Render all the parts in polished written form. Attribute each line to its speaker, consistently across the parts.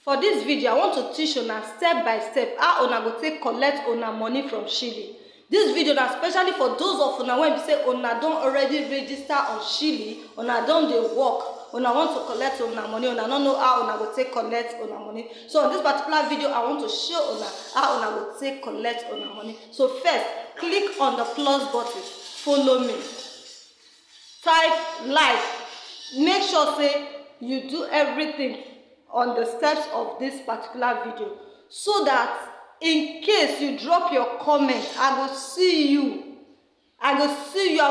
Speaker 1: For this video, I want to teach una step by step how una go take collect una money from cheelee. This video na especially for those of una when say una don already register on cheelee, una don dey work, una want to collect una money, una no know how una go take collect una money. So in this particular video, I want to show una how una go take collect una money. So first, click on the plus button, follow me, type like, make sure say you do everything on the steps of this particular video, so that in case you drop your comment, I go see you, I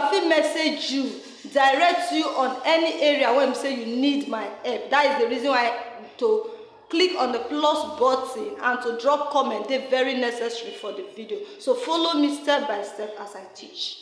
Speaker 1: fit message you, direct you on any area where you say you need my help. That is the reason why to click on the plus button and to drop comment, they very necessary for the video. So follow me step by step as I teach.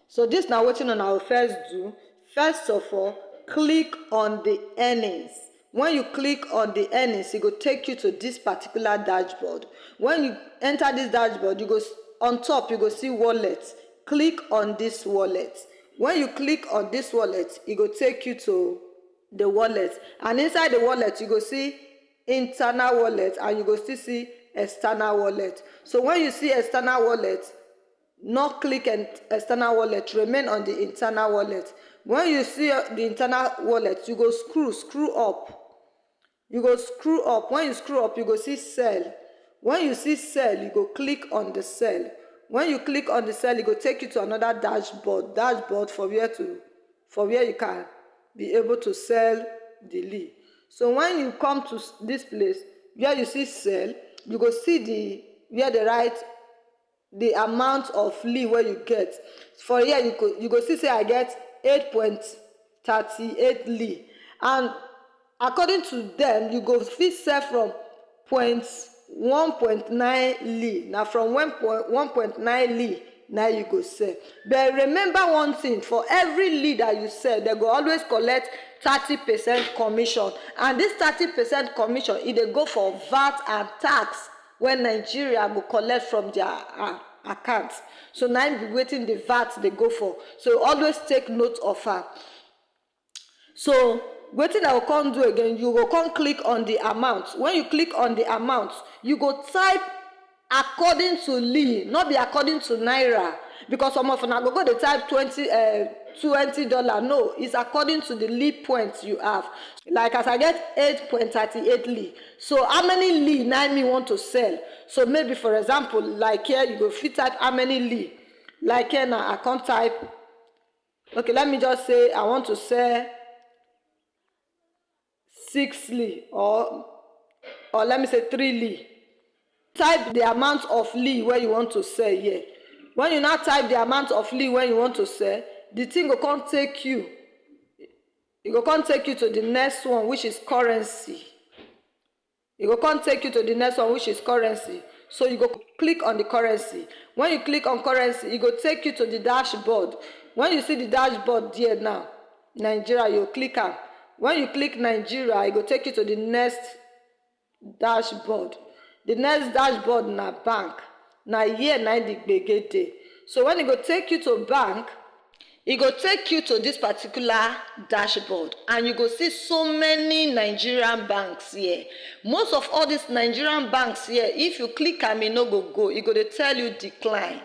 Speaker 1: So this now what una will first do. First of all, click on the earnings. When you click on the earnings, it will take you to this particular dashboard. When you enter this dashboard, you go on top, you go see wallet. Click on this wallet. When you click on this wallet, it will take you to the wallet. And inside the wallet, you go see internal wallet, and you go still see external wallet. So when you see external wallet, not click on external wallet, remain on the internal wallet. When you see the internal wallet, you go screw up. You go screw up. When you screw up, you go see sell. When you see sell, you go click on the sell. When you click on the sell, it go take you to another dashboard for where you can be able to sell the lead. So when you come to this place where you see sell, you go see where they write the amount of lead where you get. For here, you go see say I get 8.38 lead, and according to them, you go fit sell from 1.9 lead. Now from 1.9 lead, now you go sell. But remember one thing, for every lead that you sell, they go always collect 30% commission. And this 30% commission, it dey go for VAT and tax when Nigeria go collect from their accounts. So now be waiting the VAT they go for. So always take note of her. So wetin I will come do again, you go come click on the amount. When you click on the amount, you go type according to lead, not be according to naira, because some of una go they type $20. No, it's according to the lead points you have. Like as I get 8.38 lead, so how many lead now me want to sell? So maybe for example, like here you go fit type how many lead. Like here now I can't type, okay, let me just say I want to sell 6 lead, or let me say 3 lead. Type the amount of lead where you want to sell here. When you now type the amount of lead where you want to sell, the thing will come take you. It will come take you to the next one, which is currency. It will come take you to the next one, which is currency. So you go click on the currency. When you click on currency, it will take you to the dashboard. When you see the dashboard there now, Nigeria, you click on. When you click Nigeria, it will take you to the next dashboard. The next dashboard na bank. Now here na the gbege dey. So when it go take you to bank, it go take you to this particular dashboard, and you go see so many Nigerian banks here. Most of all these Nigerian banks here, if you click am, no go, it go dey tell you decline.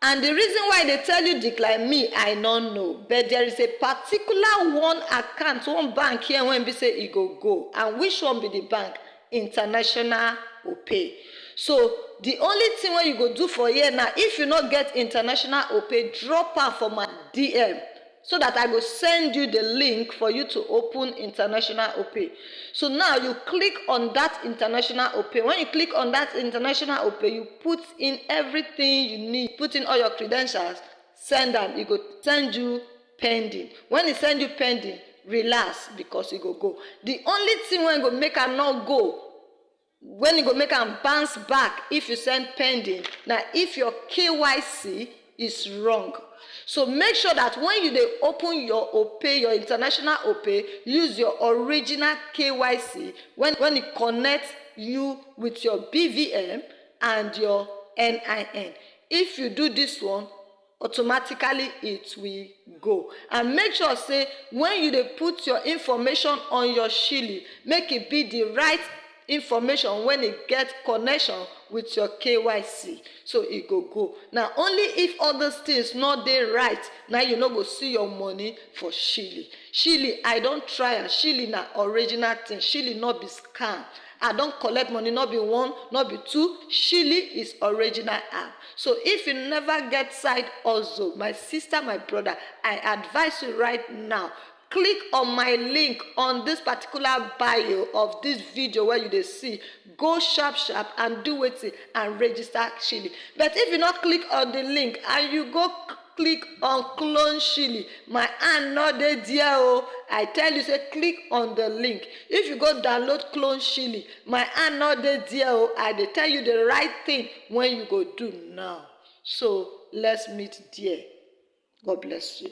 Speaker 1: And the reason why they tell you decline, me, I don't know. But there is a particular one account, one bank here when we say it go. And which one be the bank? International Opay. So the only thing when you go do for here now, if you not get International Opay, drop her for my DM, so that I go send you the link for you to open International Opay. So now you click on that International Opay. When you click on that International Opay, you put in everything you need. Put in all your credentials, send them. It go send you pending. When it send you pending, relax, because it go. The only thing when it go make her not go, when it go make her bounce back, if you send pending, now if your KYC is wrong. So make sure that when you dey open your Opay, your International Opay, use your original KYC when it connects you with your BVM and your NIN. If you do this one, automatically it will go. And make sure say when you dey put your information on your cheelee, make e be the right information when e get connection with your KYC, so e go go. Na only if all those things no dey right na you no go see your money for cheelee. Cheelee I don try am. Cheelee na original thing. Cheelee no be scam. I don collect money, no be one, no be two. Cheelee is original app. So if you never get side hustle, my sister, my brother, I advise you right now, click on my link on this particular bio of this video where you dey see. Go sharp and do wetin and register cheelee. But if you not click on the link and you go click on clone cheelee, my hand no dey there oh. I tell you say click on the link. If you go download clone cheelee, my hand no dey there oh. I dey tell you the right thing when you go do now. So let's meet there. God bless you.